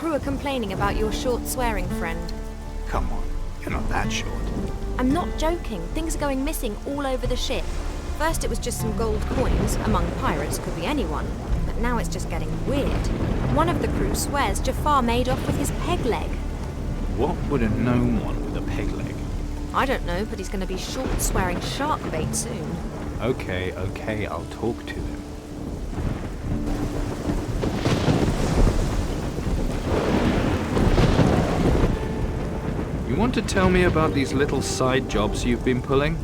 crew are complaining about your short swearing friend. Come on, you're not that short. I'm not joking. Things are going missing all over the ship. First it was just some gold coins, among pirates, could be anyone. But now it's just getting weird. One of the crew swears Jafar made off with his peg leg. What would a gnome want with a peg leg? I don't know, but he's going to be short swearing shark bait soon. Okay, I'll talk to him. You want to tell me about these little side jobs you've been pulling?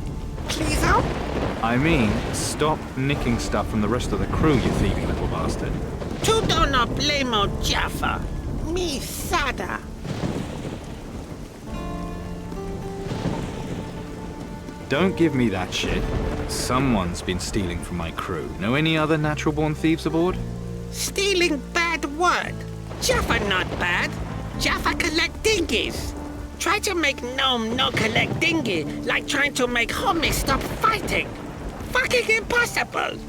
Please help? I mean, stop nicking stuff from the rest of the crew, you thieving little bastard. Tu don't blame Jaffa. Me sada. Don't give me that shit. Someone's been stealing from my crew. Know any other natural-born thieves aboard? Stealing bad word. Jaffa not bad. Jaffa collect dinghies. Try to make gnome no collect dinghy, like trying to make homies stop fighting. Fucking impossible.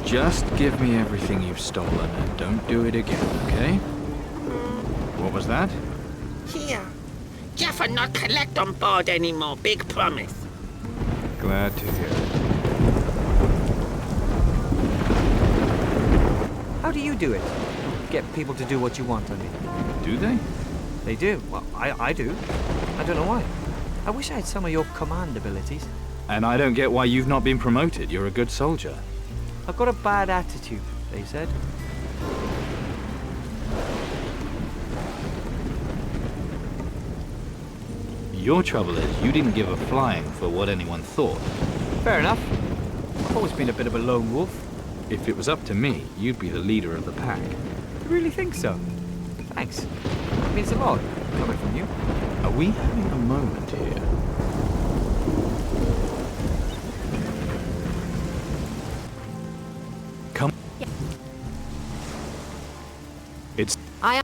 Just give me everything you've stolen and don't do it again, okay? What was that? Here. Jaffa not collect on board anymore, big promise. Glad to hear it. How do you do it? Get people to do what you want, I mean. Do they? They do. Well, I do. I don't know why. I wish I had some of your command abilities. And I don't get why you've not been promoted. You're a good soldier. I've got a bad attitude, they said. Your trouble is you didn't give a flying for what anyone thought. Fair enough. I've always been a bit of a lone wolf. If it was up to me, you'd be the leader of the pack. You really think so? Thanks. It means a lot, coming from you. Are we having a moment here? Come. Yeah. It's... I...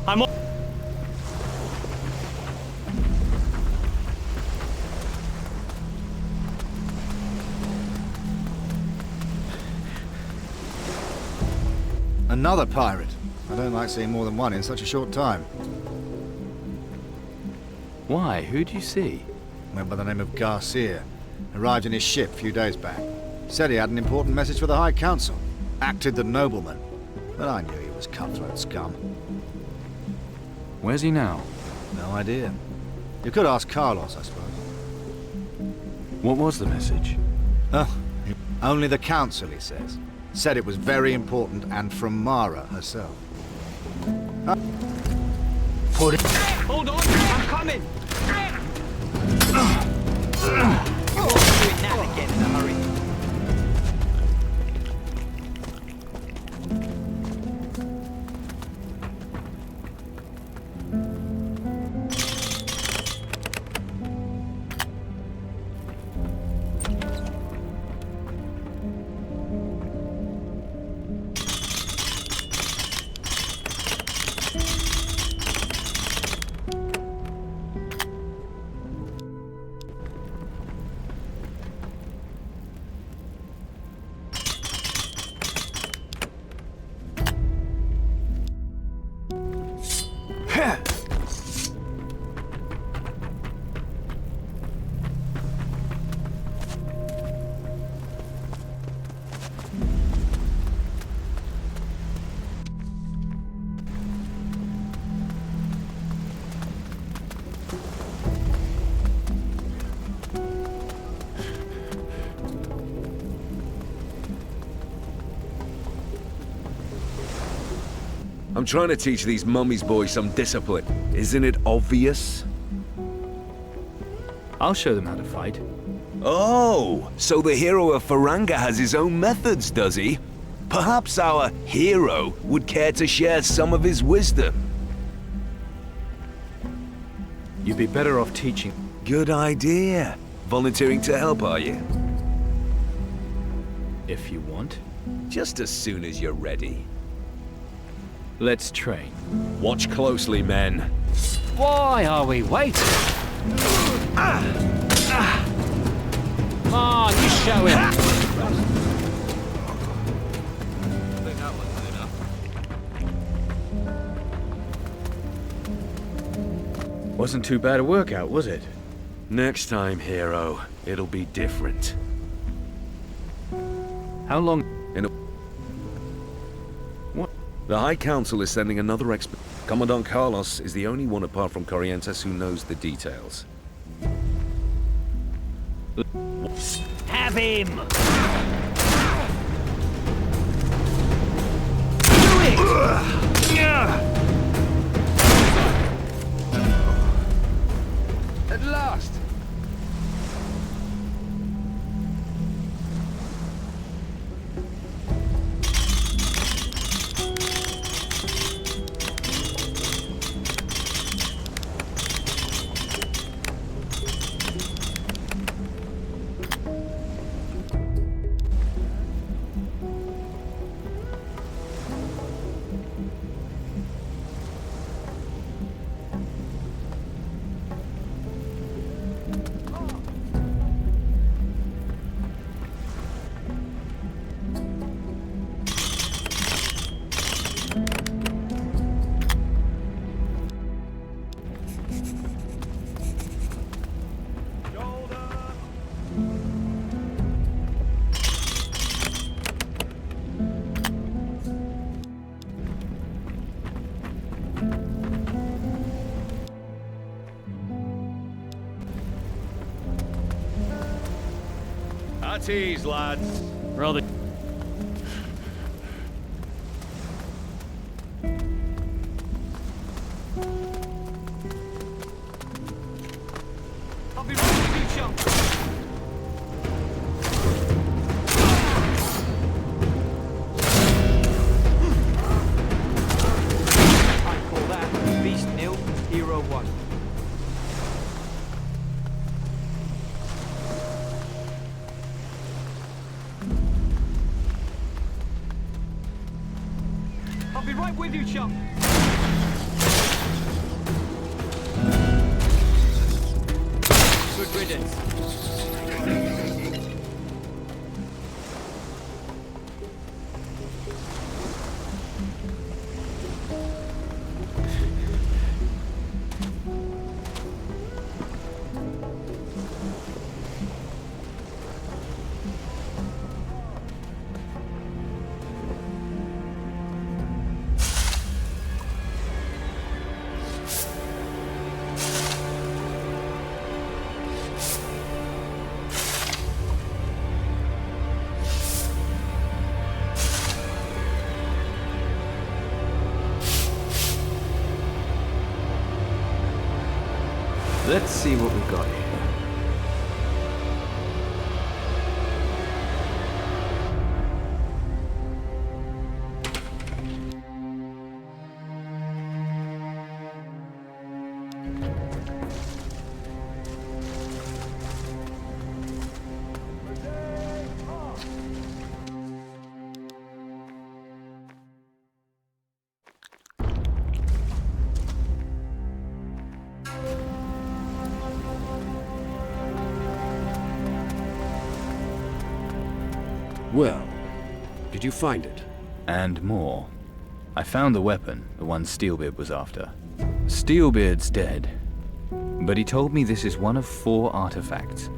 I'm on. Another pirate. I don't like seeing more than one in such a short time. Why? Who'd you see? Went by the name of Garcia. Arrived in his ship a few days back. Said he had an important message for the High Council. Acted the nobleman. But I knew he was cutthroat scum. Where's he now? No idea. You could ask Carlos, I suppose. What was the message? Oh, only the Council, he says. Said it was very important and from Mara herself. Put it... Hold on, I'm coming! You won't be doing that again in a hurry. I'm trying to teach these mummy's boys some discipline. Isn't it obvious? I'll show them how to fight. Oh, so the hero of Faranga has his own methods, does he? Perhaps our hero would care to share some of his wisdom. You'd be better off teaching. Good idea. Volunteering to help, are you? If you want. Just as soon as you're ready. Let's train. Watch closely, men. Why are we waiting? Come on, you show him. Wasn't too bad a workout, was it? Next time, hero, it'll be different. How long? What? The High Council is sending another expert. Commandant Carlos is the only one apart from Corrientes who knows the details. Have him! At last! At ease, lads. Rather. I'll be ready to beat you. I call that Beast nil, Hero 1. I'll be right with you, chum. Good riddance. Let's see what we've got here. Well, did you find it? And more. I found the weapon, the one Steelbeard was after. Steelbeard's dead, but he told me this is one of 4 artifacts.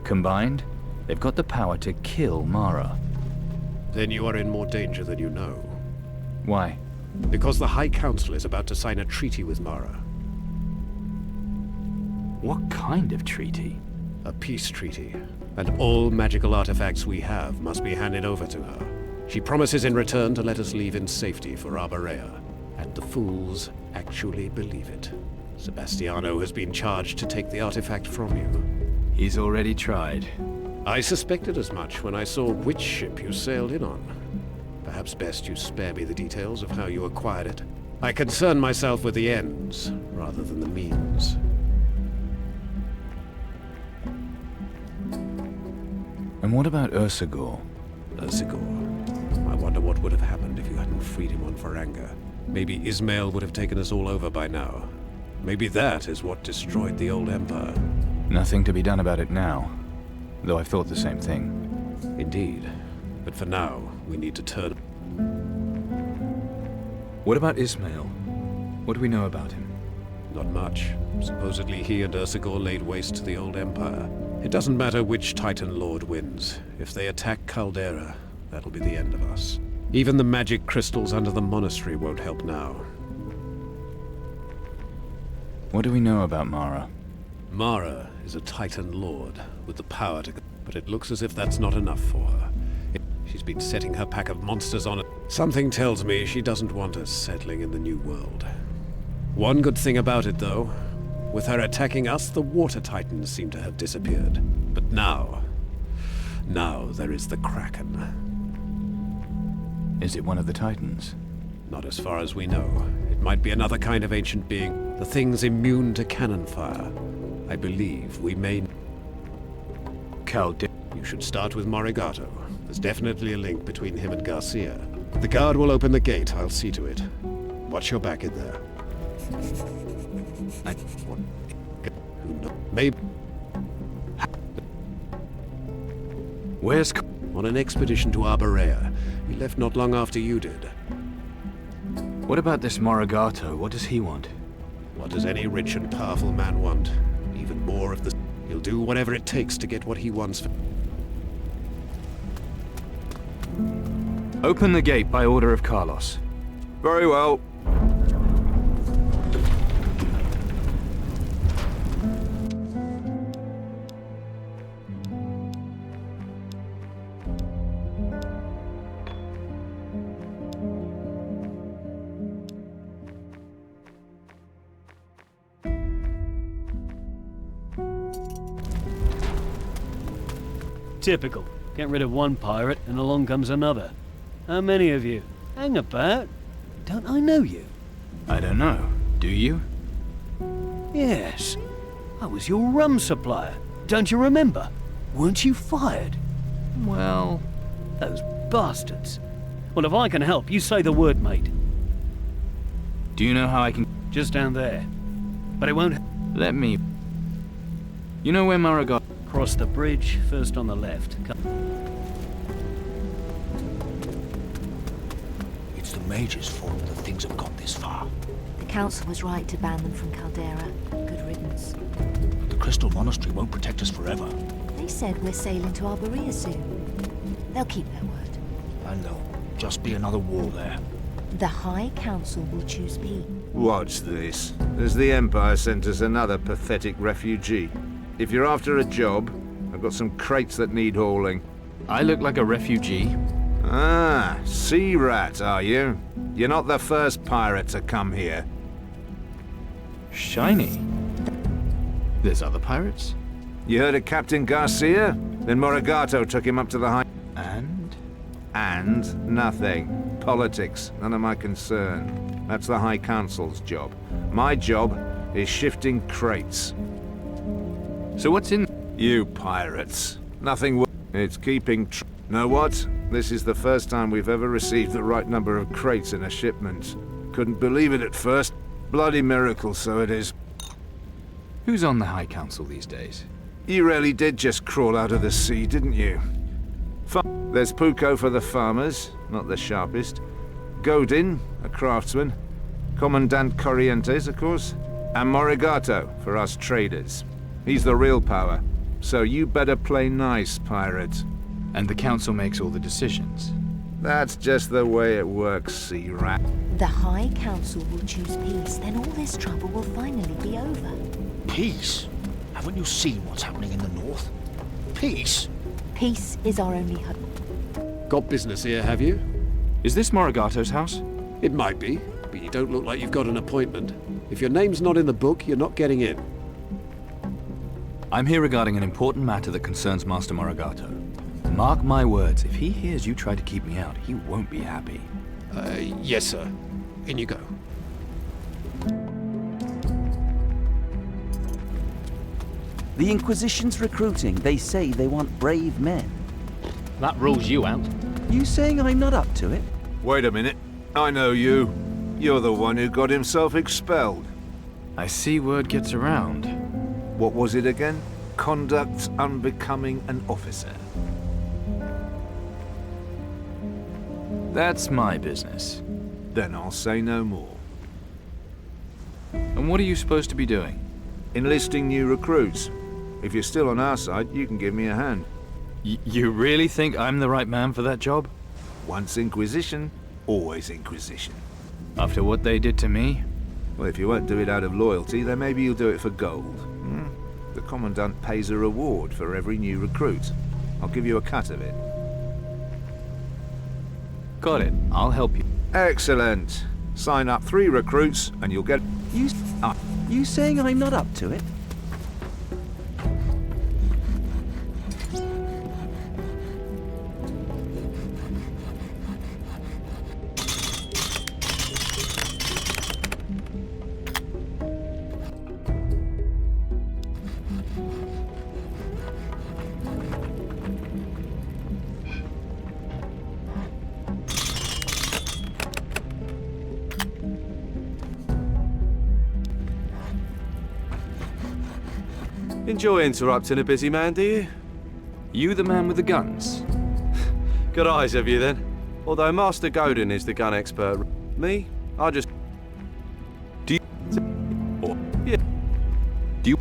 Combined, they've got the power to kill Mara. Then you are in more danger than you know. Why? Because the High Council is about to sign a treaty with Mara. What kind of treaty? A peace treaty. And all magical artifacts we have must be handed over to her. She promises in return to let us leave in safety for Arbarea. And the fools actually believe it. Sebastiano has been charged to take the artifact from you. He's already tried. I suspected as much when I saw which ship you sailed in on. Perhaps Perhaps best you spare me the details of how you acquired it. I concern myself with the ends, rather than the means. And what about Ursagor? Ursagor. I wonder what would have happened if you hadn't freed him on Faranga. Maybe Ismail would have taken us all over by now. Maybe that is what destroyed the old empire. Nothing to be done about it now, though I've thought the same thing. Indeed. But for now, we need to turn... What about Ismail? What do we know about him? Not much. Supposedly he and Ursagor laid waste to the old empire. It doesn't matter which Titan Lord wins. If they attack Caldera, that'll be the end of us. Even the magic crystals under the monastery won't help now. What do we know about Mara? Mara is a Titan Lord with the power to... But it looks as if that's not enough for her. She's been setting her pack of monsters on it. Something tells me she doesn't want us settling in the New World. One good thing about it, though. With her attacking us, the Water Titans seem to have disappeared. But now there is the Kraken. Is it one of the Titans? Not as far as we know. It might be another kind of ancient being. The thing's immune to cannon fire. I believe we may... Caldera. You should start with Morigato. There's definitely a link between him and Garcia. The guard will open the gate. I'll see to it. Watch your back in there. Who knows? Maybe... Where's... On an expedition to Arborea. He left not long after you did. What about this Morigato? What does he want? What does any rich and powerful man want? Even more of the... He'll do whatever it takes to get what he wants. Open the gate by order of Carlos. Very well. Typical. Get rid of one pirate and along comes another. How many of you? Hang about. Don't I know you? I don't know. Do you? Yes. I was your rum supplier. Don't you remember? Weren't you fired? Well... Those bastards. Well, if I can help, you say the word, mate. Do you know how I can... Just down there. But it won't... Let me... You know where Morigato... Cross the bridge, first on the left. It's the Mage's fault that things have got this far. The Council was right to ban them from Caldera. Good riddance. But the Crystal Monastery won't protect us forever. They said we're sailing to Arborea soon. They'll keep their word. And there'll just be another war there. The High Council will choose peace. Watch this. Has the Empire sent us another pathetic refugee? If you're after a job, I've got some crates that need hauling. I look like a refugee? Ah, sea rat, are you? You're not the first pirate to come here. Shiny. There's other pirates? You heard of Captain Garcia? Then Morigato took him up to the High... And? And nothing. Politics, none of my concern. That's the High Council's job. My job is shifting crates. So what's in... You pirates. Nothing It's keeping Know what? This is the first time we've ever received the right number of crates in a shipment. Couldn't believe it at first. Bloody miracle, so it is. Who's on the High Council these days? You really did just crawl out of the sea, didn't you? There's Puko for the farmers, not the sharpest. Godin, a craftsman. Commandant Corrientes, of course. And Morigato, for us traders. He's the real power. So you better play nice, pirate. And the Council makes all the decisions? That's just the way it works, Sea Rat. The High Council will choose peace, then all this trouble will finally be over. Peace? Haven't you seen what's happening in the north? Peace? Peace is our only hope. Got business here, have you? Is this Morigato's house? It might be, but you don't look like you've got an appointment. If your name's not in the book, you're not getting in. I'm here regarding an important matter that concerns Master Morigato. Mark my words, if he hears you try to keep me out, he won't be happy. Yes, sir. In you go. The Inquisition's recruiting. They say they want brave men. That rules you out. You saying I'm not up to it? Wait a minute. I know you. You're the one who got himself expelled. I see word gets around. What was it again? Conduct unbecoming an officer. That's my business. Then I'll say no more. And what are you supposed to be doing? Enlisting new recruits. If you're still on our side, you can give me a hand. You really think I'm the right man for that job? Once Inquisition, always Inquisition. After what they did to me? Well, if you won't do it out of loyalty, then maybe you'll do it for gold. The Commandant pays a reward for every new recruit. I'll give you a cut of it. Got it. I'll help you. Excellent. Sign up 3 recruits and you'll get... You saying I'm not up to it? Enjoy interrupting a busy man, do you? You the man with the guns? Good eyes, have you then? Although Master Godin is the gun expert, me, I just... Do you... Yeah. Do you...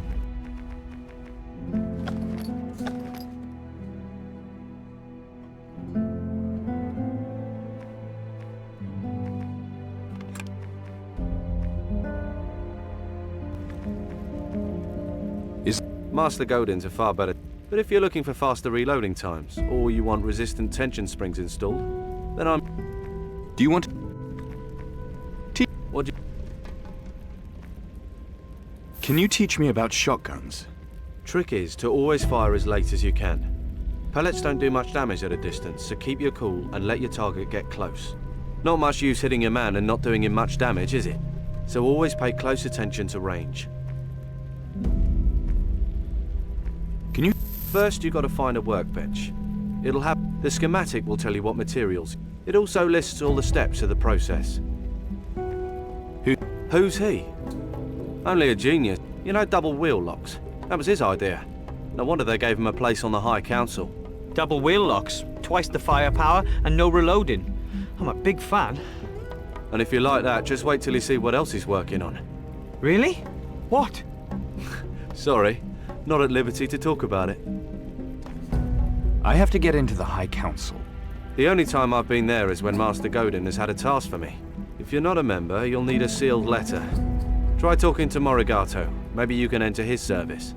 Master Godin's are far better, but if you're looking for faster reloading times, or you want resistant tension springs installed, then I'm... Do you want... What do you... Can you teach me about shotguns? Trick is to always fire as late as you can. Pellets don't do much damage at a distance, so keep your cool and let your target get close. Not much use hitting your man and not doing him much damage, is it? So always pay close attention to range. Can you... First, you've got to find a workbench. It'll have... The schematic will tell you what materials. It also lists all the steps of the process. Who's he? Only a genius. You know, double wheel locks. That was his idea. No wonder they gave him a place on the High Council. Double wheel locks, twice the firepower, and no reloading. I'm a big fan. And if you like that, just wait till you see what else he's working on. Really? What? Sorry. Not at liberty to talk about it. I have to get into the High Council. The only time I've been there is when Master Godin has had a task for me. If you're not a member, you'll need a sealed letter. Try talking to Morigato. Maybe you can enter his service.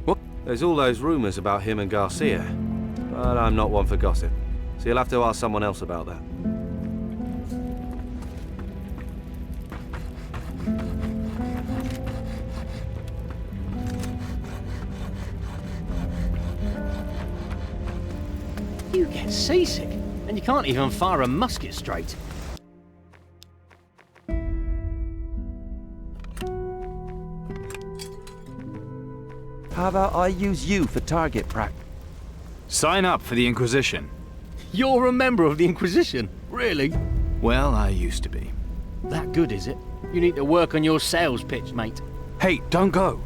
What? There's all those rumors about him and Garcia, but I'm not one for gossip, so you'll have to ask someone else about that. You get seasick, and you can't even fire a musket straight. How about I use you for target practice? Sign up for the Inquisition. You're a member of the Inquisition? Really? Well, I used to be. That good, is it? You need to work on your sales pitch, mate. Hey, don't go!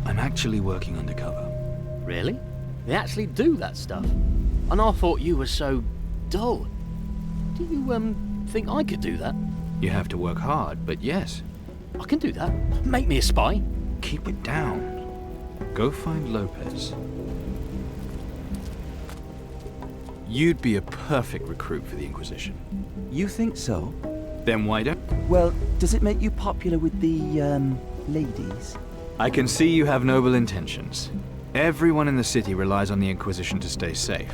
I'm actually working undercover. Really? They actually do that stuff? And I thought you were so dull. Do you, think I could do that? You have to work hard, but yes. I can do that. Make me a spy. Keep it down. Go find Lopez. You'd be a perfect recruit for the Inquisition. You think so? Then why don't... Well, does it make you popular with the, ladies? I can see you have noble intentions. Everyone in the city relies on the Inquisition to stay safe.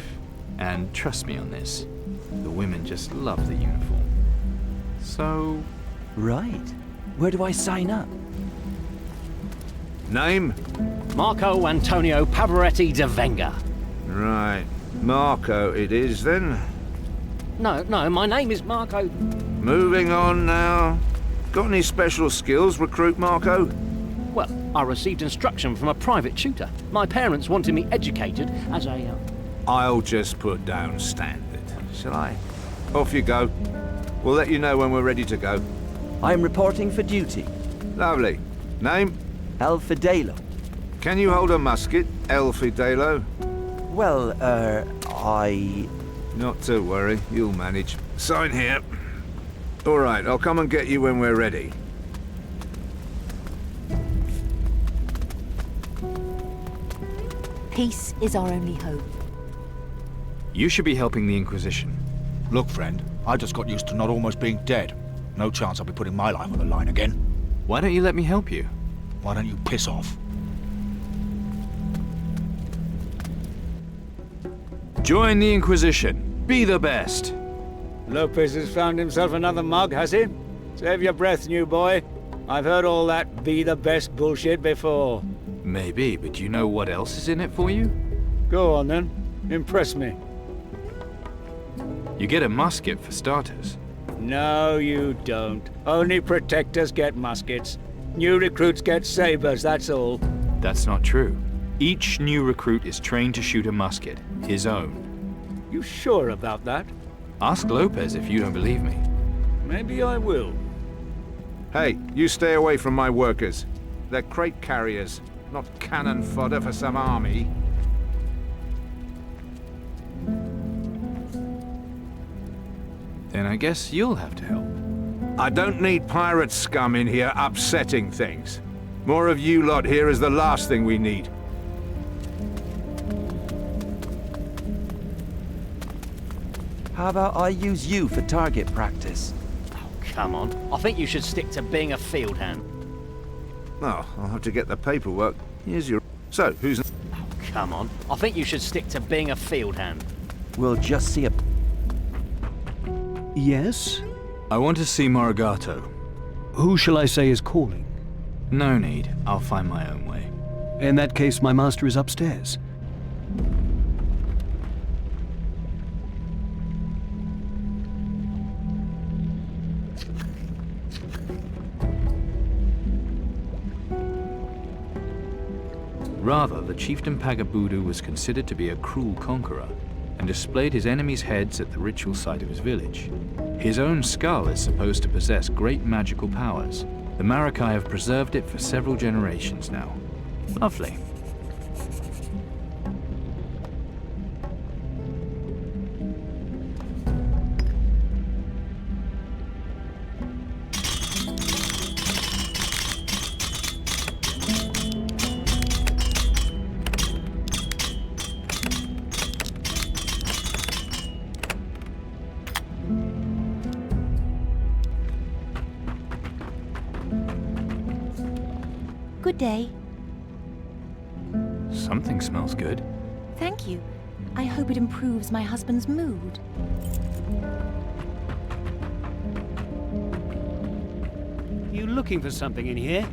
And trust me on this, the women just love the uniform. So... Right. Where do I sign up? Name? Marco Antonio Pavaretti de Venga. Right. Marco it is, then. No, my name is Marco. Moving on now. Got any special skills, Recruit Marco? Well, I received instruction from a private tutor. My parents wanted me educated as a... I'll just put down standard, shall I? Off you go. We'll let you know when we're ready to go. I am reporting for duty. Lovely. Name? El Fidelo. Can you hold a musket, El Fidelo? Well, I... Not to worry, you'll manage. Sign here. All right, I'll come and get you when we're ready. Peace is our only hope. You should be helping the Inquisition. Look, friend, I just got used to not almost being dead. No chance I'll be putting my life on the line again. Why don't you let me help you? Why don't you piss off? Join the Inquisition. Be the best. Lopez has found himself another mug, has he? Save your breath, new boy. I've heard all that be the best bullshit before. Maybe, but do you know what else is in it for you? Go on then. Impress me. You get a musket for starters. No, you don't. Only protectors get muskets. New recruits get sabers, that's all. That's not true. Each new recruit is trained to shoot a musket, his own. You sure about that? Ask Lopez if you don't believe me. Maybe I will. Hey, you stay away from my workers. They're crate carriers, not cannon fodder for some army. Then I guess you'll have to help. I don't need pirate scum in here upsetting things. More of you lot here is the last thing we need. How about I use you for target practice? Oh, come on. I think you should stick to being a field hand. Oh, I'll have to get the paperwork. Here's your... So, who's... Oh, come on. I think you should stick to being a field hand. We'll just see a... Yes? I want to see Morigato. Who shall I say is calling? No need. I'll find my own way. In that case, my master is upstairs. Rather, the chieftain Pagabudu was considered to be a cruel conqueror, and displayed his enemies' heads at the ritual site of his village. His own skull is supposed to possess great magical powers. The Maracai have preserved it for several generations now. Lovely. Good day. Something smells good. Thank you. I hope it improves my husband's mood. You looking for something in here?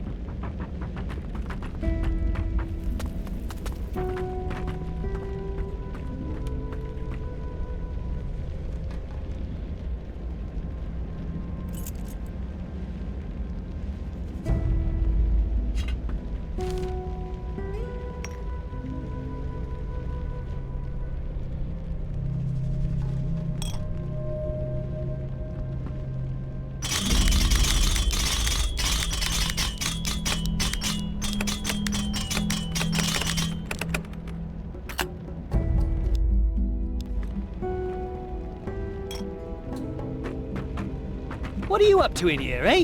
What are you up to in here, eh?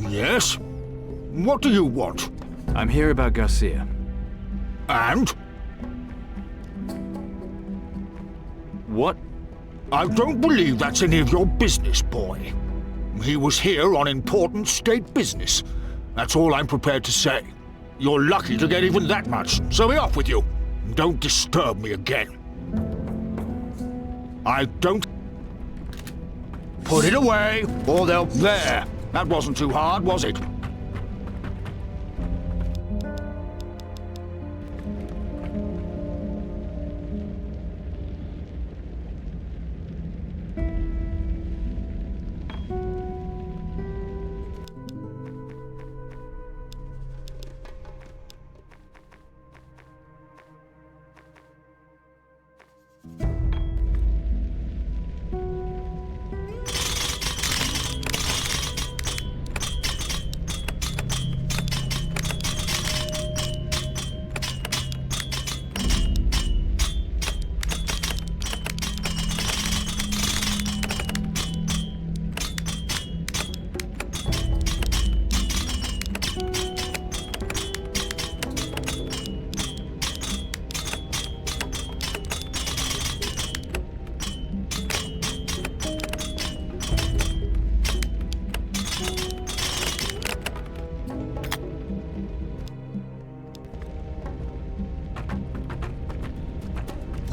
Yes? What do you want? I'm here about Garcia. And? What? I don't believe that's any of your business, boy. He was here on important state business. That's all I'm prepared to say. You're lucky to get even that much, so be off with you. And don't disturb me again. I don't... Put it away, or they'll... There! That wasn't too hard, was it?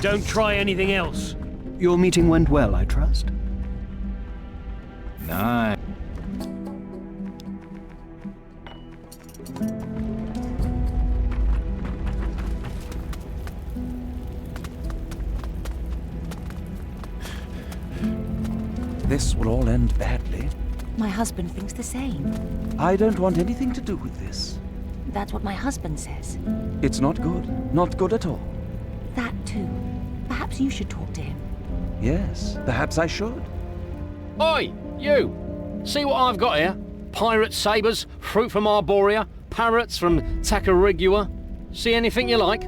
Don't try anything else. Your meeting went well, I trust? Nice. This will all end badly. My husband thinks the same. I don't want anything to do with this. That's what my husband says. It's not good. Not good at all. That too. Perhaps you should talk to him. Yes, perhaps I should. Oi, you! See what I've got here? Pirate sabres, fruit from Arborea, parrots from Tacarigua. See anything you like?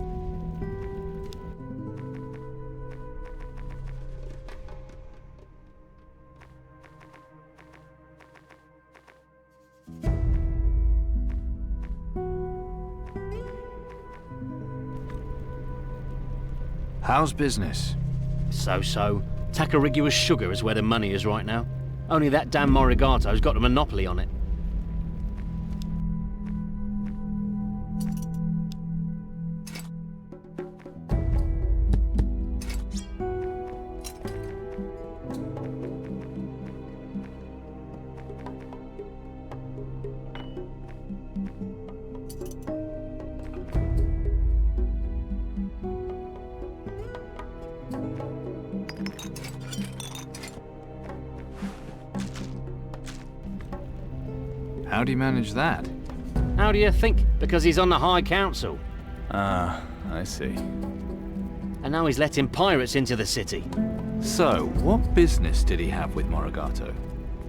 How's business? So-so. Tacarigua's sugar is where the money is right now. Only that damn Morigato's got a monopoly on it. How do you manage that? How do you think? Because he's on the High Council. Ah, I see. And now he's letting pirates into the city. So, what business did he have with Morigato?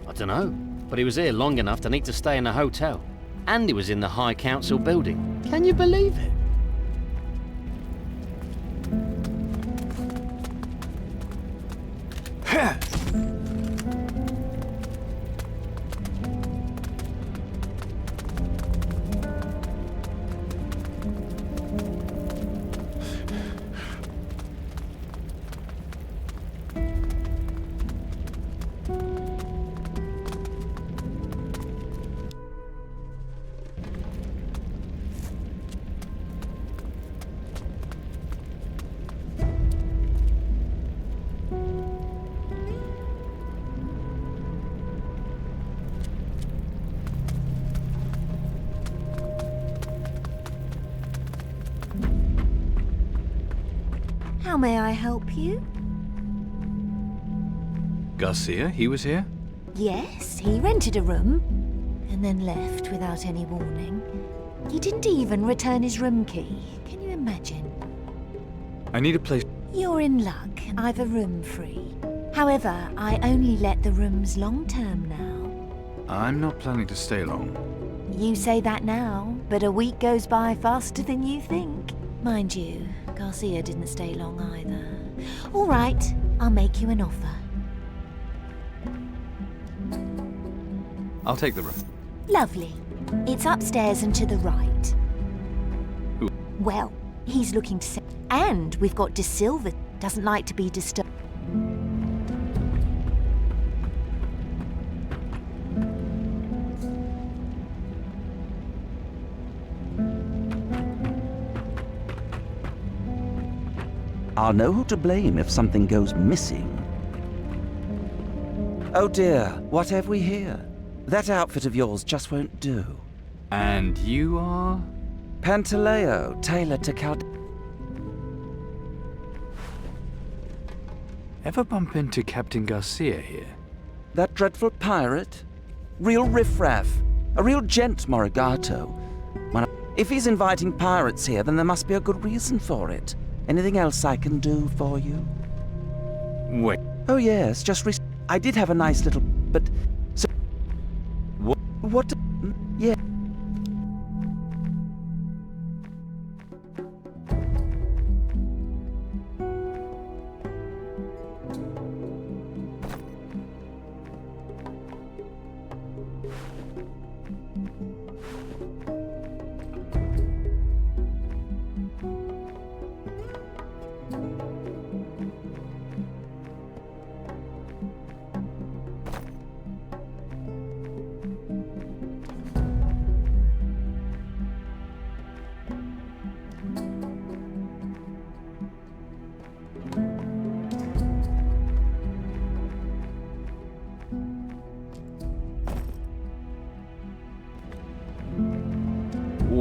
I don't know, but he was here long enough to need to stay in a hotel. And he was in the High Council building. Can you believe it? How may I help you? Garcia, he was here? Yes, he rented a room and then left without any warning. He didn't even return his room key. Can you imagine? I need a place. You're in luck. I've a room free. However, I only let the rooms long-term now. I'm not planning to stay long. You say that now, but a week goes by faster than you think. Mind you, Garcia didn't stay long either. All right, I'll make you an offer. I'll take the room. Lovely. It's upstairs and to the right. Who? Well, he's looking to say... And we've got De Silva. Doesn't like to be disturbed. I'll know who to blame if something goes missing. Oh dear, what have we here? That outfit of yours just won't do. And you are? Pantaleo, tailor to Ever bump into Captain Garcia here? That dreadful pirate? Real riffraff. A real gent, Morigato. If he's inviting pirates here, then there must be a good reason for it. Anything else I can do for you? Wait. Oh yes, just I did have a nice little... but... So... What? Yeah.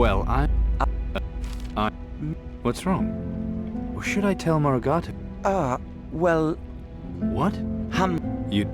Well, What's wrong? Or should I tell Morigato? Well... What? You...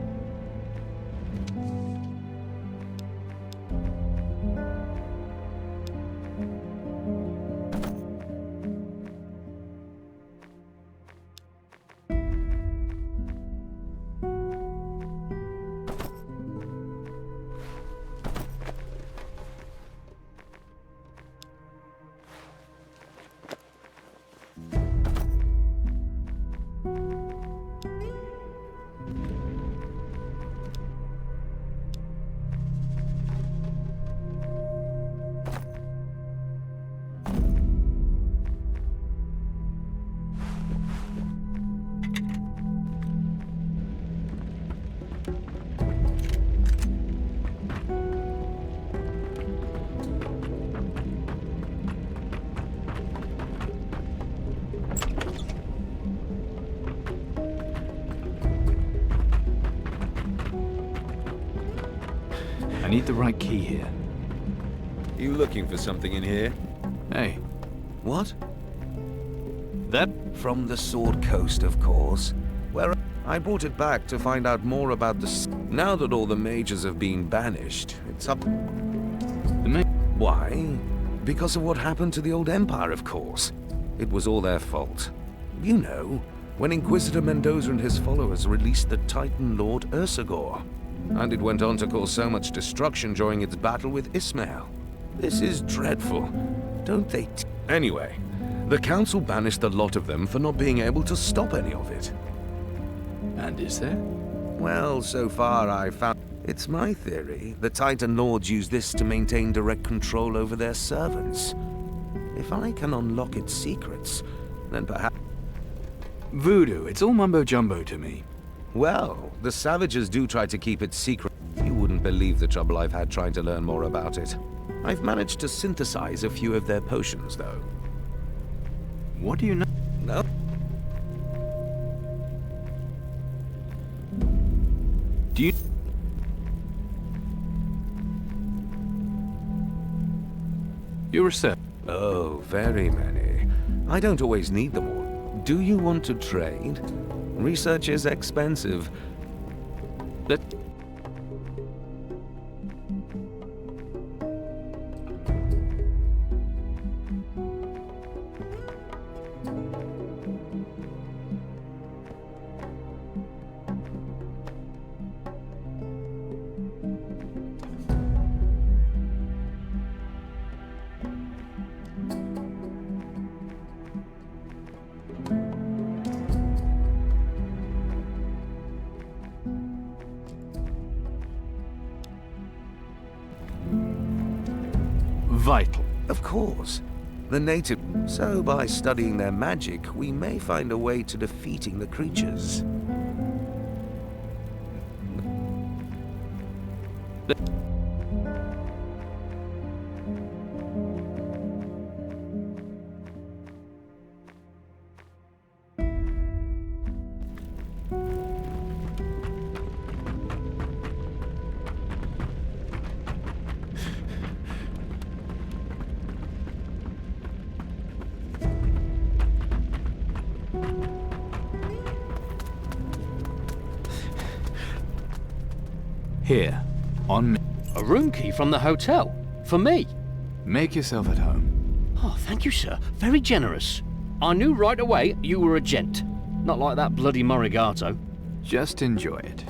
I need the right key here. You looking for something in here? Hey. What? That? From the Sword Coast, of course. Where I brought it back to find out more about the... Now that all the mages have been banished, it's up... Why? Because of what happened to the old Empire, of course. It was all their fault. You know, when Inquisitor Mendoza and his followers released the Titan Lord Ursagor. And it went on to cause so much destruction during its battle with Ismael. This is dreadful. Don't they... Anyway, the Council banished the lot of them for not being able to stop any of it. And is there? Well, so far I found... It's my theory. The Titan Lords use this to maintain direct control over their servants. If I can unlock its secrets, then perhaps... Voodoo, it's all mumbo-jumbo to me. Well, the Savages do try to keep it secret. You wouldn't believe the trouble I've had trying to learn more about it. I've managed to synthesize a few of their potions, though. What do you know? No? Do you... Your research? Oh, very many. I don't always need them all. Do you want to trade? Research is expensive. Vital. Of course. The native... So by studying their magic, we may find a way to defeating the creatures. Here, on me. A room key from the hotel? For me? Make yourself at home. Oh, thank you, sir. Very generous. I knew right away you were a gent. Not like that bloody Morigato. Just enjoy it.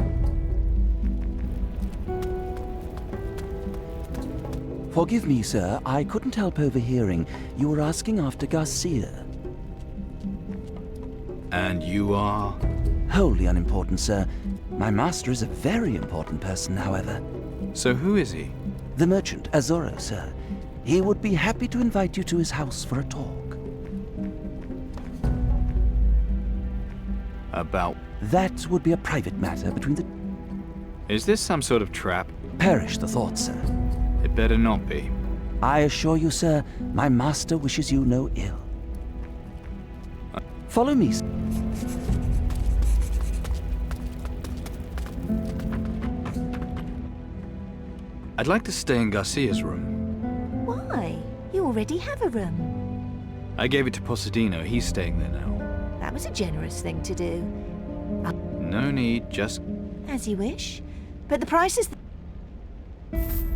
Forgive me, sir. I couldn't help overhearing. You were asking after Garcia. And you are? Wholly unimportant, sir. My master is a very important person, however. So who is he? The merchant, Azoro, sir. He would be happy to invite you to his house for a talk. About? That would be a private matter between the... Is this some sort of trap? Perish the thought, sir. It better not be. I assure you, sir, my master wishes you no ill. Follow me, sir. I'd like to stay in Garcia's room. Why? You already have a room. I gave it to Posadino. He's staying there now. That was a generous thing to do. No need, just... As you wish. But the price is...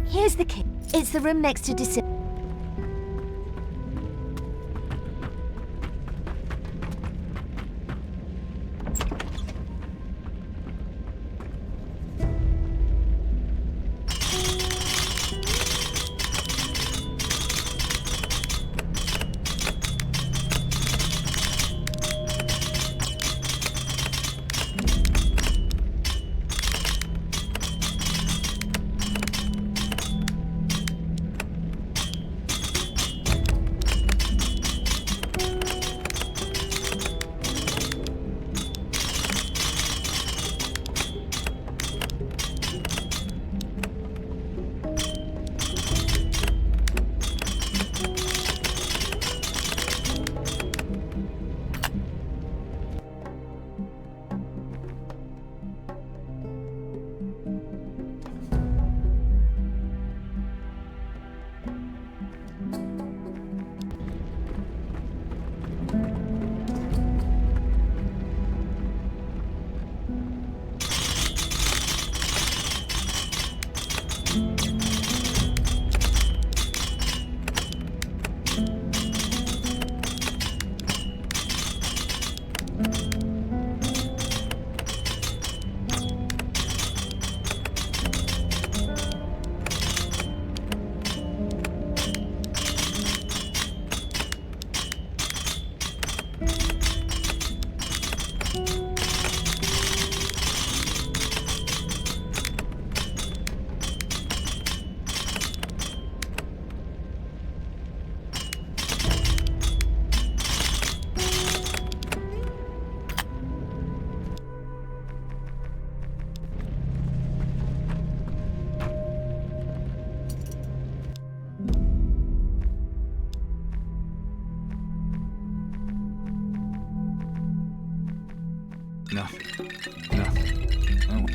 Here's the key. It's the room next to Decim...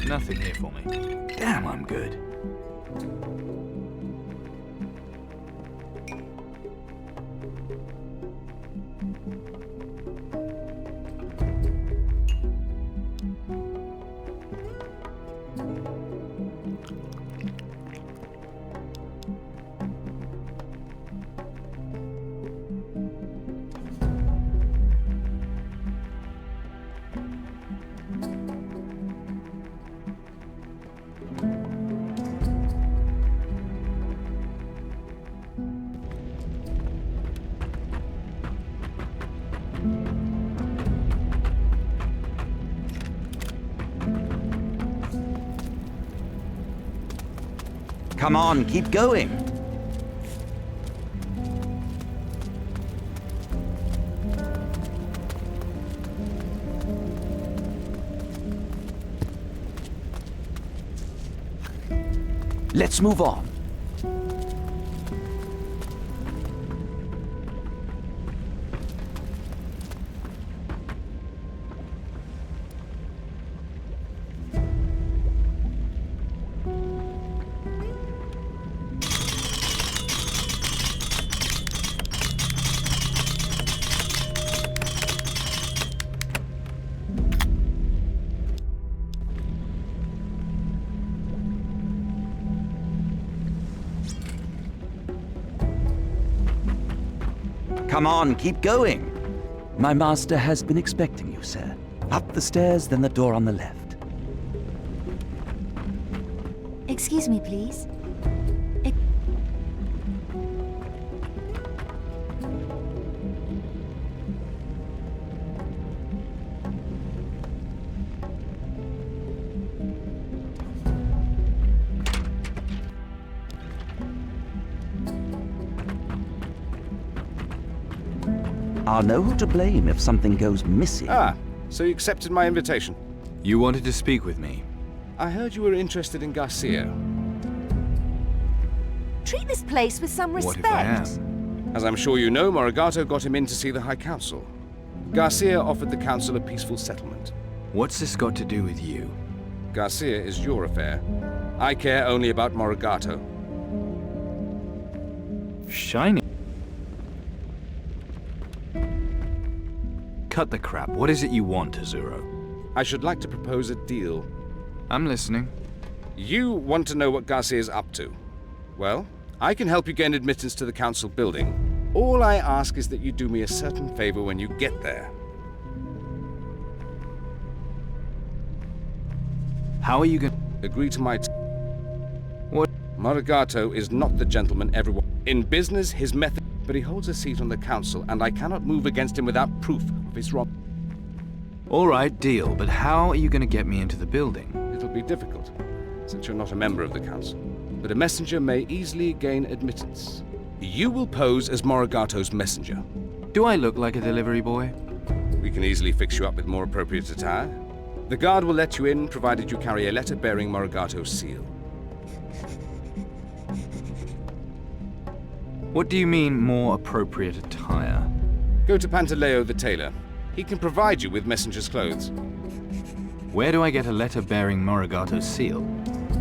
Nothing here for me. Damn, I'm good. Come on, keep going. Let's move on. Come on, keep going. My master has been expecting you, sir. Up the stairs, then the door on the left. Excuse me, please. I'll know who to blame if something goes missing. Ah, so you accepted my invitation? You wanted to speak with me. I heard you were interested in Garcia. Treat this place with some respect. What if I am? As I'm sure you know, Morigato got him in to see the High Council. Garcia offered the Council a peaceful settlement. What's this got to do with you? Garcia is your affair. I care only about Morigato. Shiny. Cut the crap. What is it you want, Azuro? I should like to propose a deal. I'm listening. You want to know what Garcia is up to. Well, I can help you gain admittance to the council building. All I ask is that you do me a certain favor when you get there. How are you going to agree to my What? Morigato is not the gentleman everyone. In business, his method, but he holds a seat on the council, and I cannot move against him without proof of his wrong. All right, deal, but how are you going to get me into the building? It'll be difficult, since you're not a member of the council. But a messenger may easily gain admittance. You will pose as Morigato's messenger. Do I look like a delivery boy? We can easily fix you up with more appropriate attire. The guard will let you in, provided you carry a letter bearing Morigato's seal. What do you mean, more appropriate attire? Go to Pantaleo the tailor. He can provide you with messenger's clothes. Where do I get a letter bearing Morigato's seal?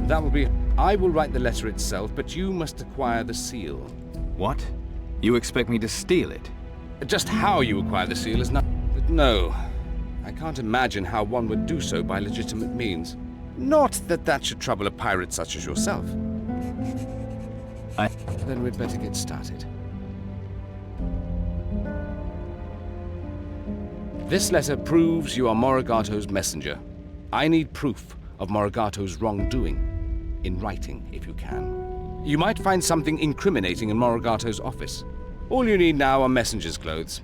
That will be... I will write the letter itself, but you must acquire the seal. What? You expect me to steal it? Just how you acquire the seal is not... But no. I can't imagine how one would do so by legitimate means. Not that that should trouble a pirate such as yourself. Then we'd better get started. This letter proves you are Morigato's messenger. I need proof of Morigato's wrongdoing. In writing, if you can. You might find something incriminating in Morigato's office. All you need now are messenger's clothes.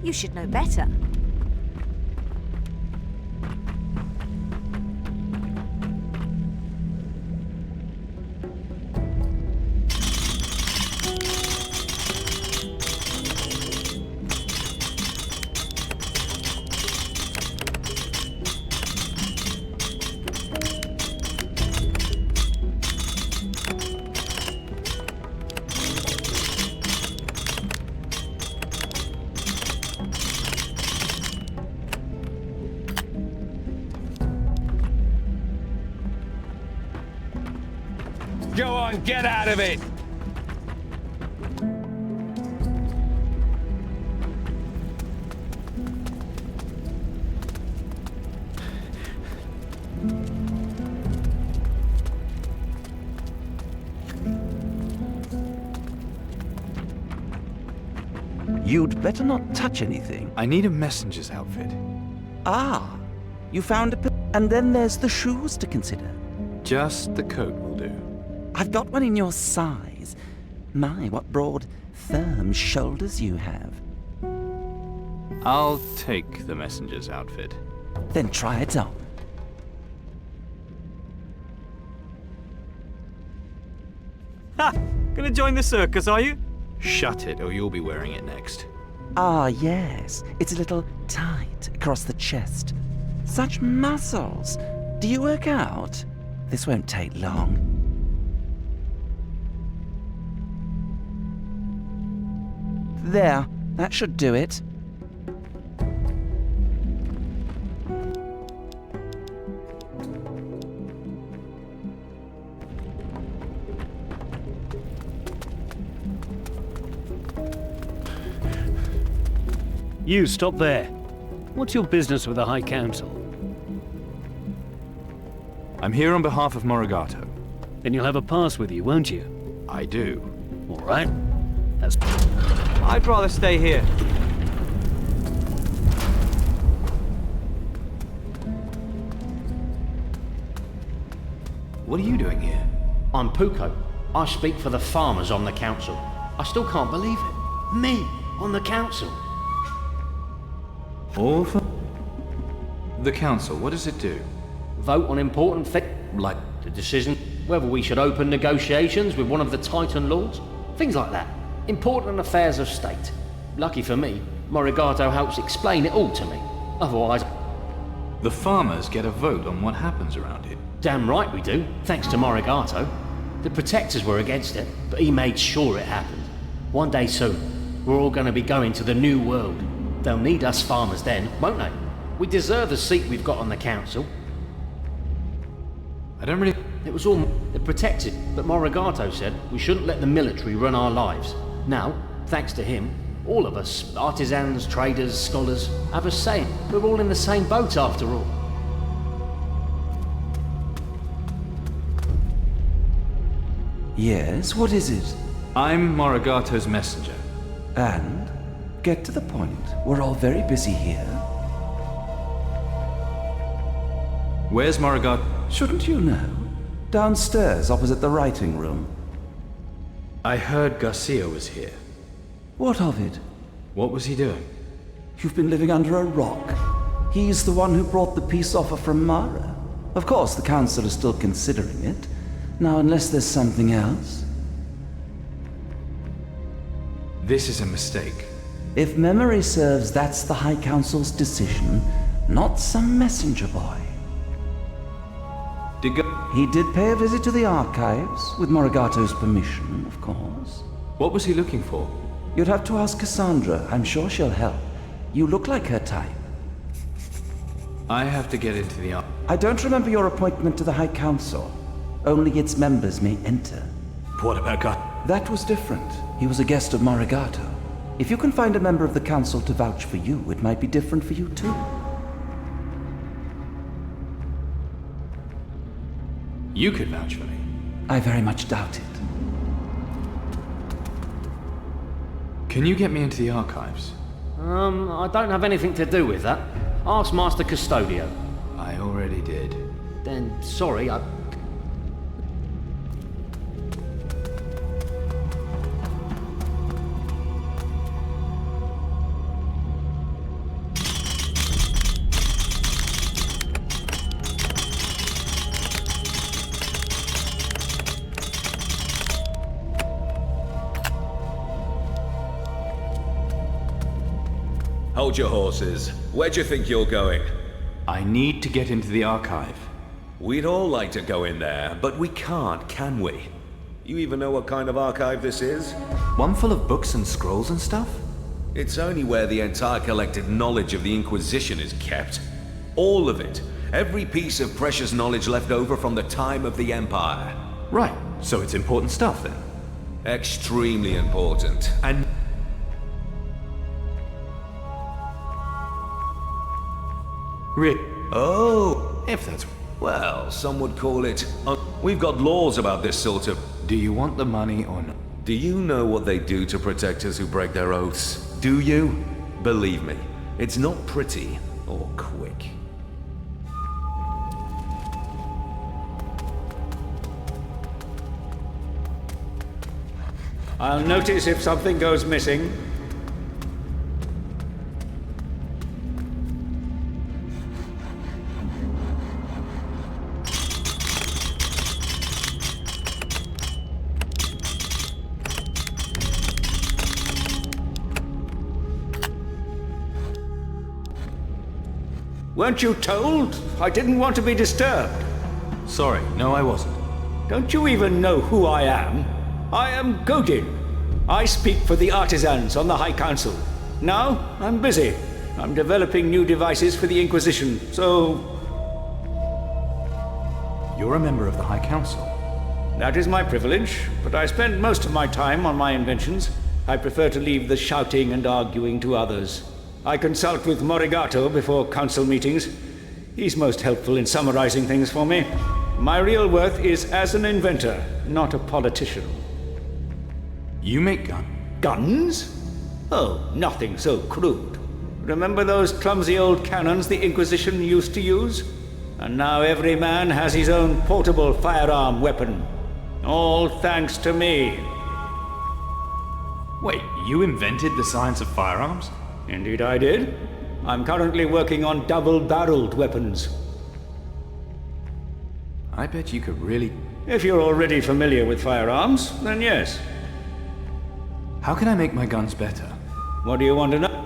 You should know better. Go on, get out of it! You'd better not touch anything. I need a messenger's outfit. Ah, you found a... And then there's the shoes to consider. Just the coat will do. I've got one in your size. My, what broad, firm shoulders you have. I'll take the messenger's outfit. Then try it on. Ha! Gonna join the circus, are you? Shut it, or you'll be wearing it next. Ah, yes. It's a little tight across the chest. Such muscles. Do you work out? This won't take long. There. That should do it. You, stop there. What's your business with the High Council? I'm here on behalf of Morigato. Then you'll have a pass with you, won't you? I do. All right. That's... I'd rather stay here. What are you doing here? I'm Puko. I speak for the farmers on the council. I still can't believe it. Me, on the council. All for... The council, what does it do? Vote on important things, like the decision whether we should open negotiations with one of the Titan Lords. Things like that. Important affairs of state. Lucky for me, Morigato helps explain it all to me. Otherwise... The farmers get a vote on what happens around here. Damn right we do, thanks to Morigato. The Protectors were against it, but he made sure it happened. One day soon, we're all going to be going to the New World. They'll need us farmers then, won't they? We deserve the seat we've got on the council. I don't really... It was all the Protected, but Morigato said we shouldn't let the military run our lives. Now, thanks to him, all of us, artisans, traders, scholars, have a say. We're all in the same boat after all. Yes, what is it? I'm Morigato's messenger. And? Get to the point. We're all very busy here. Where's Morigato? Shouldn't you know? Downstairs, opposite the writing room. I heard Garcia was here. What of it? What was he doing? You've been living under a rock. He's the one who brought the peace offer from Mara. Of course, the Council is still considering it. Now, unless there's something else... This is a mistake. If memory serves, that's the High Council's decision, not some messenger boy. He did pay a visit to the archives, with Morigato's permission, of course. What was he looking for? You'd have to ask Cassandra. I'm sure she'll help. You look like her type. I have to get into the I don't remember your appointment to the High Council. Only its members may enter. What about God? That was different. He was a guest of Morigato. If you can find a member of the Council to vouch for you, it might be different for you too. You could vouch for me. I very much doubt it. Can you get me into the archives? I don't have anything to do with that. Ask Master Custodio. I already did. Then, sorry, Hold your horses. Where do you think you're going? I need to get into the archive. We'd all like to go in there, but we can't, can we? You even know what kind of archive this is? One full of books and scrolls and stuff? It's only where the entire collected knowledge of the Inquisition is kept. All of it. Every piece of precious knowledge left over from the time of the Empire. Right, so it's important stuff then? Extremely important. And... Oh! If that's... Well, some would call it... we've got laws about this sort of... Do you want the money or not? Do you know what they do to protectors who break their oaths? Do you? Believe me, it's not pretty or quick. I'll notice if something goes missing. Weren't you told? I didn't want to be disturbed. Sorry, no I wasn't. Don't you even know who I am? I am Godin. I speak for the artisans on the High Council. Now, I'm busy. I'm developing new devices for the Inquisition, so... You're a member of the High Council? That is my privilege, but I spend most of my time on my inventions. I prefer to leave the shouting and arguing to others. I consult with Morigato before council meetings. He's most helpful in summarizing things for me. My real worth is as an inventor, not a politician. You make Guns? Oh, nothing so crude. Remember those clumsy old cannons the Inquisition used to use? And now every man has his own portable firearm weapon. All thanks to me. Wait, you invented the science of firearms? Indeed I did. I'm currently working on double-barreled weapons. I bet you could really... If you're already familiar with firearms, then yes. How can I make my guns better? What do you want to know?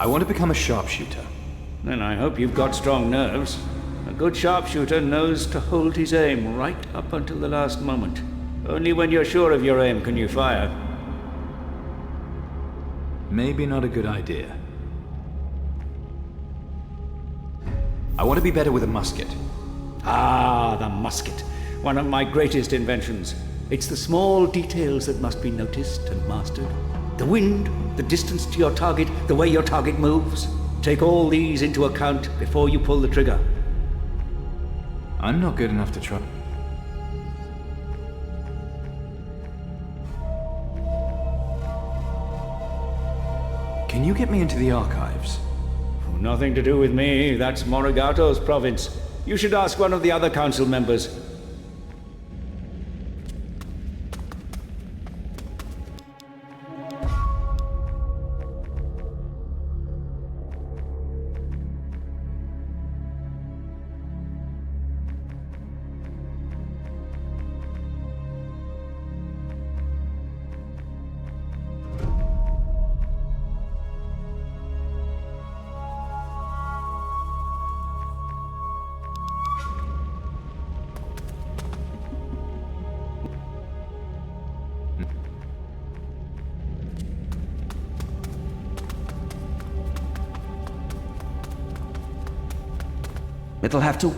I want to become a sharpshooter. Then I hope you've got strong nerves. A good sharpshooter knows to hold his aim right up until the last moment. Only when you're sure of your aim can you fire. Maybe not a good idea. I want to be better with a musket. Ah, the musket. One of my greatest inventions. It's the small details that must be noticed and mastered. The wind, the distance to your target, the way your target moves. Take all these into account before you pull the trigger. I'm not good enough to try. Can you get me into the archives? Nothing to do with me. That's Morigato's province. You should ask one of the other council members. It'll have to...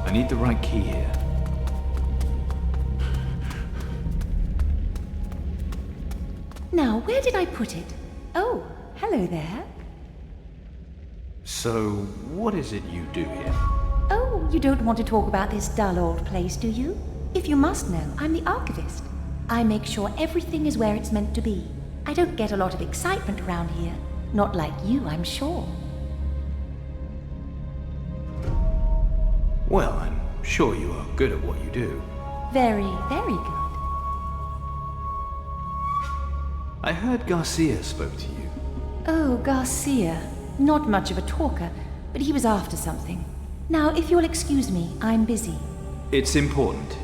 I need the right key here. Now, where did I put it? Oh, hello there. So, what is it you do here? Oh, you don't want to talk about this dull old place, do you? If you must know, I'm the archivist. I make sure everything is where it's meant to be. I don't get a lot of excitement around here. Not like you, I'm sure. Well, I'm sure you are good at what you do. Very, very good. I heard Garcia spoke to you. Oh, Garcia. Not much of a talker, but he was after something. Now, if you'll excuse me, I'm busy. It's important.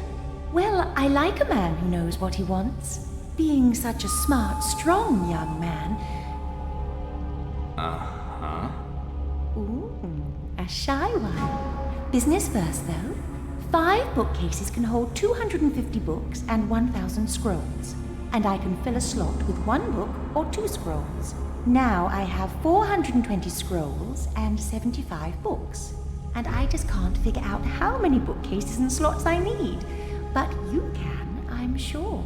Well, I like a man who knows what he wants. Being such a smart, strong young man. Uh-huh. Ooh, a shy one. Business first, though. 5 bookcases can hold 250 books and 1,000 scrolls. And I can fill a slot with 1 book or 2 scrolls. Now I have 420 scrolls and 75 books. And I just can't figure out how many bookcases and slots I need. But you can, I'm sure.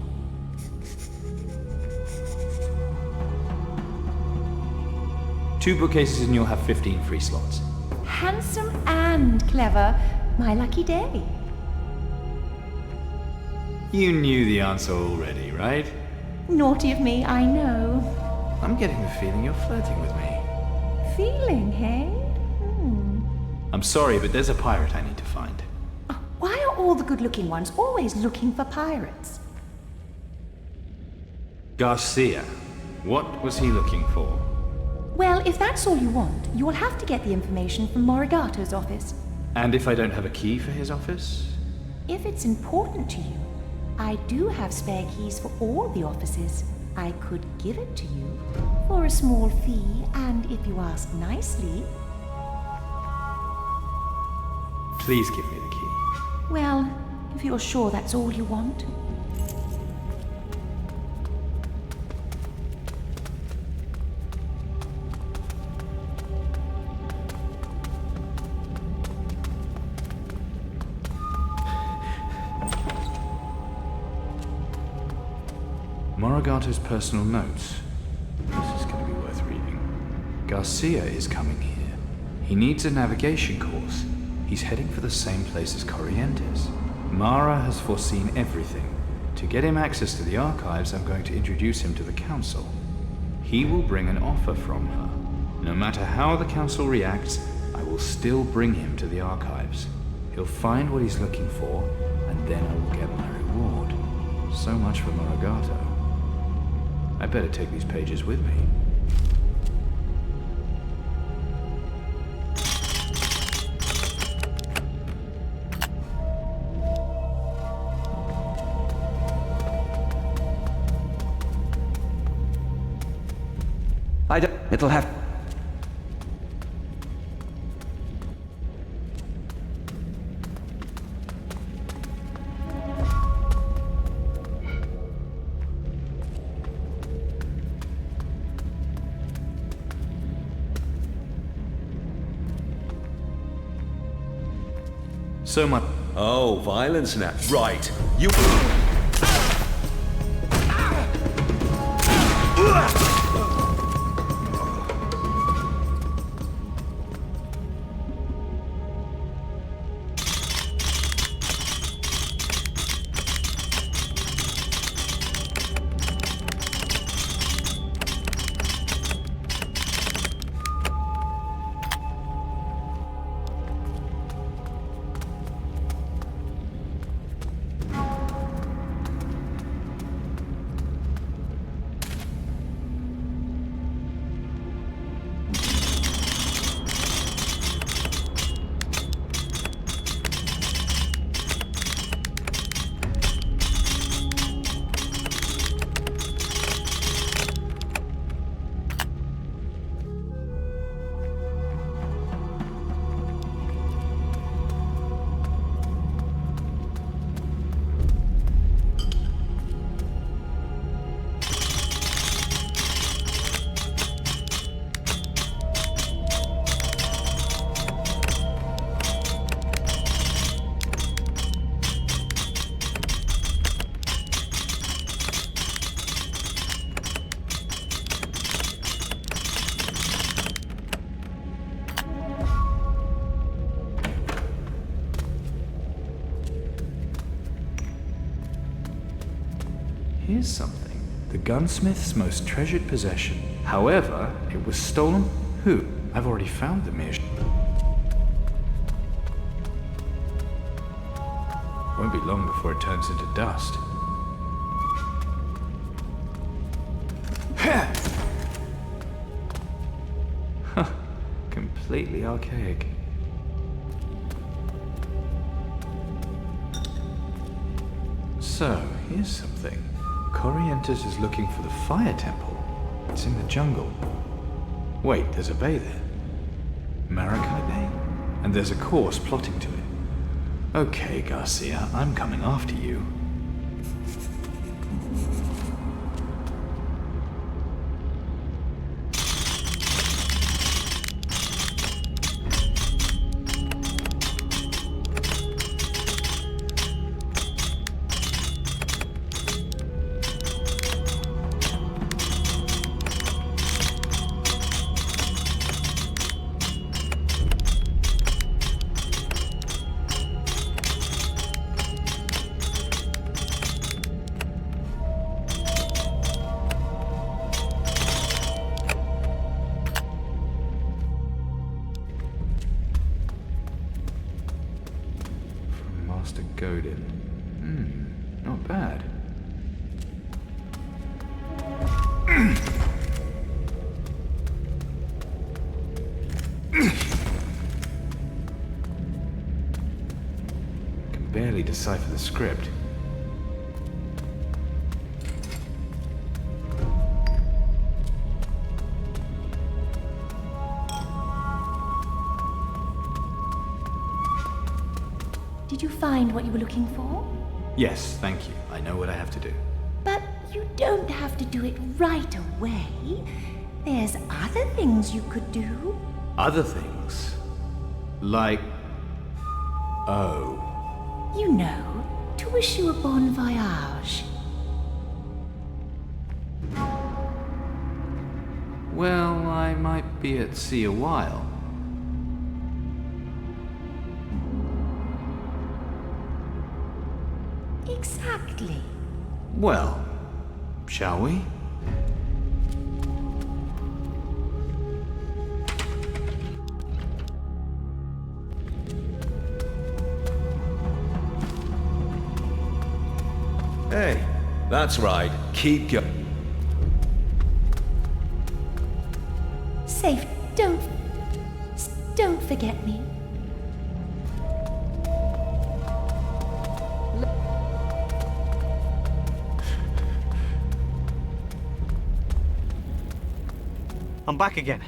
Two bookcases and you'll have 15 free slots. Handsome and clever. My lucky day. You knew the answer already, right? Naughty of me, I know. I'm getting the feeling you're flirting with me. Feeling, hey? I'm sorry, but there's a pirate I need to find. Why are all the good-looking ones always looking for pirates? Garcia. What was he looking for? Well, if that's all you want, you will have to get the information from Morigato's office. And if I don't have a key for his office? If it's important to you, I do have spare keys for all the offices. I could give it to you for a small fee, and if you ask nicely... Please give me the key. Well, if you're sure that's all you want. Morigato's personal notes. This is going to be worth reading. Garcia is coming here. He needs a navigation course. He's heading for the same place as Corrientes. Mara has foreseen everything. To get him access to the archives, I'm going to introduce him to the Council. He will bring an offer from her. No matter how the Council reacts, I will still bring him to the archives. He'll find what he's looking for, and then I will get my reward. So much for Morigato. I better take these pages with me. It'll have... So much. Oh, violence now. Right. You... Here's something. The gunsmith's most treasured possession. However, it was stolen. Who? I've already found the mere... Won't be long before it turns into dust. Huh. Completely archaic. So, here's something. Corrientes is looking for the fire temple. It's in the jungle. Wait, there's a bay there. Maracay Bay? And there's a course plotting to it. Okay, Garcia, I'm coming after you. Godin. Not bad. Can barely decipher the script. Did you find what you were looking for? Yes, thank you. I know what I have to do. But you don't have to do it right away. There's other things you could do. Other things? Like... Oh. You know, to wish you a bon voyage. Well, I might be at sea a while. Exactly. Well, shall we? Hey, that's right. Keep going. Safe. Don't forget me. I'm back again.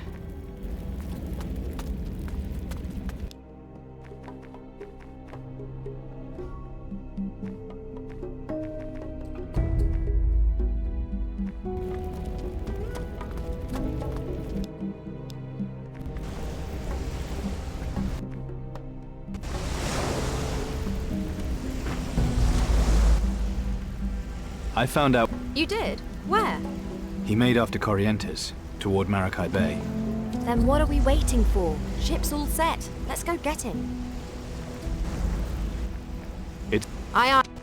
I found out You did? Where? he made off to Corrientes, toward Maracay Bay. Then what are we waiting for? Ship's all set. Let's go get him. It's... Aye, aye.